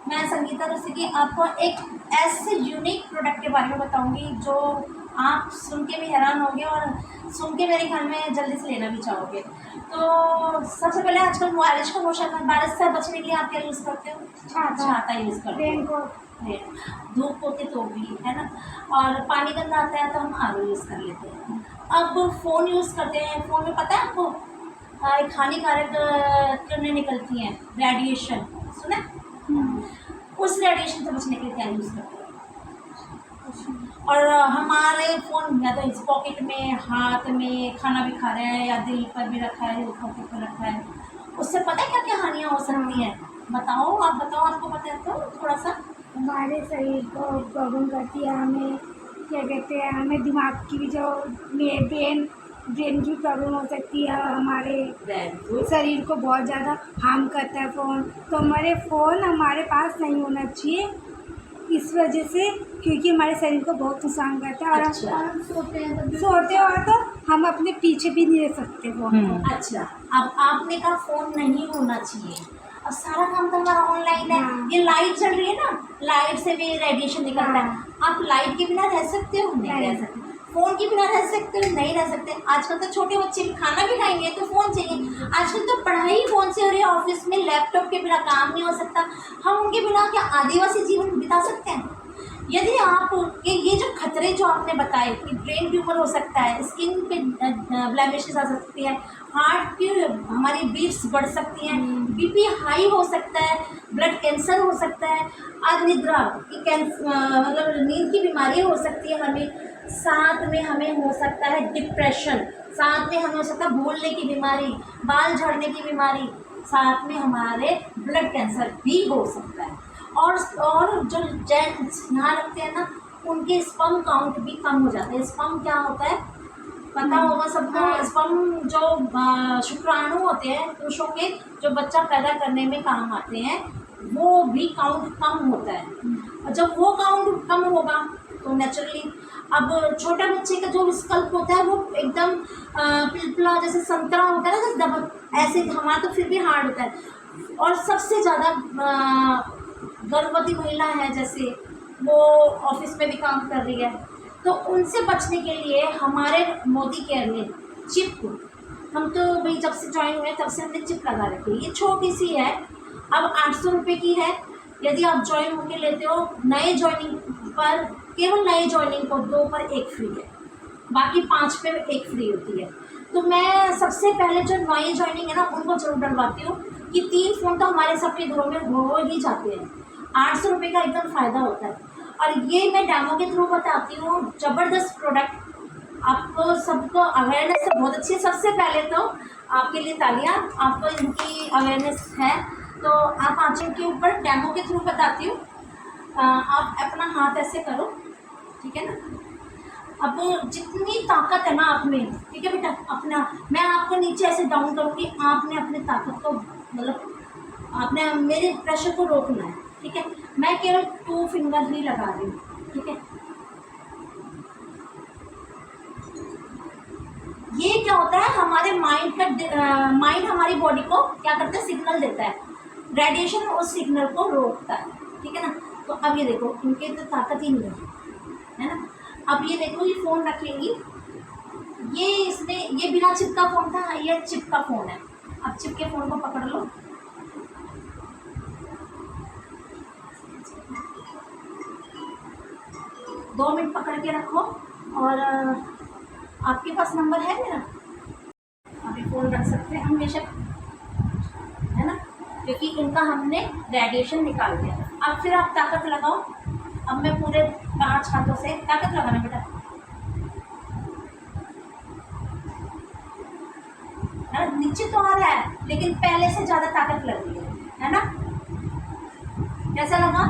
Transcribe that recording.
मैं संगीता रसिकी आपको एक ऐसे यूनिक प्रोडक्ट के बारे में बताऊंगी जो आप सुन के भी हैरान होंगे और सुन के मेरे ख्याल में जल्दी से लेना भी चाहोगे। तो सबसे पहले आजकल बारिश का मौसम है, बारिश से बचने के लिए आप क्या यूज़ करते हो? छाता यूज़ करते हो। धूप होती तो भी है ना, और पानी गंदा आता है तो हम आर यूज़ कर लेते हैं। अब फ़ोन यूज़ करते हैं, फ़ोन में पता है आपको एक हानिकारक किरणें निकलती हैं, रेडिएशन सुना है? उस रेडिएशन से बचने के लिए क्या यूज़ करते हैं? और हमारे फ़ोन या तो इस पॉकेट में, हाथ में, खाना भी खा रहे हैं या दिल पर भी रखा है, पॉकेट पर रखा है, उससे पता है क्या क्या हानियाँ हो सकती हैं? बताओ, आप बताओ, आपको पता है तो थोड़ा सा। हमारे शरीर को प्रॉब्लम करती है, हमें क्या कहते हैं, हमें दिमाग की भी जो ब्रेन की प्रॉब्लम हो सकती है, हमारे शरीर को बहुत ज़्यादा हार्म करता है फ़ोन। तो हमारे फ़ोन हमारे पास नहीं होना चाहिए इस वजह से, क्योंकि हमारे शरीर को बहुत नुकसान करता है। और अच्छा। हम सोते हो तो हम अपने पीछे भी नहीं रह सकते फ़ोन को। अच्छा, अब आपने कहा फ़ोन नहीं होना चाहिए, अब सारा काम तो हमारा ऑनलाइन है। हाँ। ये लाइट चल रही है ना, लाइट से भी रेडिएशन निकलता है। आप लाइट के बिना रह सकते हो? नहीं रह सकते। फ़ोन के बिना रह सकते हो? नहीं रह सकते। आजकल तो छोटे बच्चे भी खाना भी खाएंगे तो फ़ोन चाहिए। आजकल तो पढ़ाई फ़ोन से हो रही है, ऑफिस में लैपटॉप के बिना काम नहीं हो सकता। हम उनके बिना क्या आदिवासी जीवन बिता सकते हैं? यदि आप ये जो खतरे जो आपने बताए कि ब्रेन ट्यूमर हो सकता है, स्किन पे ब्लैमिशेस आ सकती है, हार्ट की हमारी बीट्स बढ़ सकती हैं, बीपी हाई हो सकता है, ब्लड कैंसर हो सकता है, अनिद्रा की मतलब नींद की बीमारी हो सकती है हमें, साथ में हमें हो सकता है डिप्रेशन, साथ में हमें हो सकता है भूलने की बीमारी, बाल झड़ने की बीमारी, साथ में हमारे ब्लड कैंसर भी हो सकता है। और जो जेंट्स यहाँ रखते हैं ना, उनके स्पर्म काउंट भी कम हो जाते हैं। स्पर्म क्या होता है पता होगा सबको? स्पर्म जो शुक्राणु होते हैं पुरुषों के, जो बच्चा पैदा करने में काम आते हैं, वो भी काउंट कम होता है। और जब वो काउंट कम होगा तो नेचुरली अब छोटे बच्चे का जो स्कल्प होता है वो एकदम पिलपिला जैसे संतरा होता है ना, जैसे दबक, ऐसे हमारा तो फिर भी हार्ड होता है। और सबसे ज़्यादा गर्भवती महिला है, जैसे वो ऑफिस में भी काम कर रही है, तो उनसे बचने के लिए हमारे मोदी केयर ने चिप, हम तो भाई जब से ज्वाइन हुए तब से हमने चिप लगा रखी है। ये छोटी सी है, अब 800 रुपये की है। यदि आप ज्वाइन होकर लेते हो नए ज्वाइनिंग पर, केवल नए ज्वाइनिंग को 2 पर 1 फ्री है, बाकी 5 पे 1 फ्री होती है। तो मैं सबसे पहले जो नई ज्वाइनिंग है ना, उनको जरूर डलवाती हूँ कि 3 फ़ोन तो हमारे सबके घरों में हो ही जाते हैं। 800 रुपये का एकदम फ़ायदा होता है। और ये मैं डेमो के थ्रू बताती हूँ, ज़बरदस्त प्रोडक्ट, आपको सबको अवेयरनेस है बहुत अच्छी है। सबसे पहले तो आपके लिए तालियां, आपको इनकी अवेयरनेस है। तो आप आंचल के ऊपर डेमो के थ्रू बताती हूँ। आप अपना हाथ ऐसे करो, ठीक है ना? अब जितनी ताकत है ना आप में, ठीक है बेटा, अपना, मैं आपको नीचे ऐसे डाउन करूँगी, आपने अपनी ताकत को मतलब आपने मेरे प्रेशर को रोकना है, ठीक है? मैं केवल 2 फिंगर ही लगा रही हूँ, ठीक है? ये क्या होता है, हमारे माइंड का माइंड हमारी बॉडी को क्या करता है, सिग्नल देता है, रेडिएशन उस सिग्नल को रोकता है, ठीक है ना? तो अब ये देखो, इनके तो ताकत ही नहीं है ना? अब ये देखो, ये फ़ोन रखेंगी, ये इसमें ये बिना चिप का फ़ोन था, ये चिप का फ़ोन है। अब चिप के फ़ोन को पकड़ लो, 2 मिनट पकड़ के रखो, और आपके पास नंबर है मेरा, अभी फ़ोन रख सकते हैं हम बेशक, है ना? क्योंकि इनका हमने रेडिएशन निकाल दिया। अब फिर आप ताकत लगाओ। अब मैं पूरे 5 हाथों से ताकत लगाना बेटा, है ना? नीचे तो आ रहा है लेकिन पहले से ज़्यादा ताकत लग रही है ना? कैसा लगा?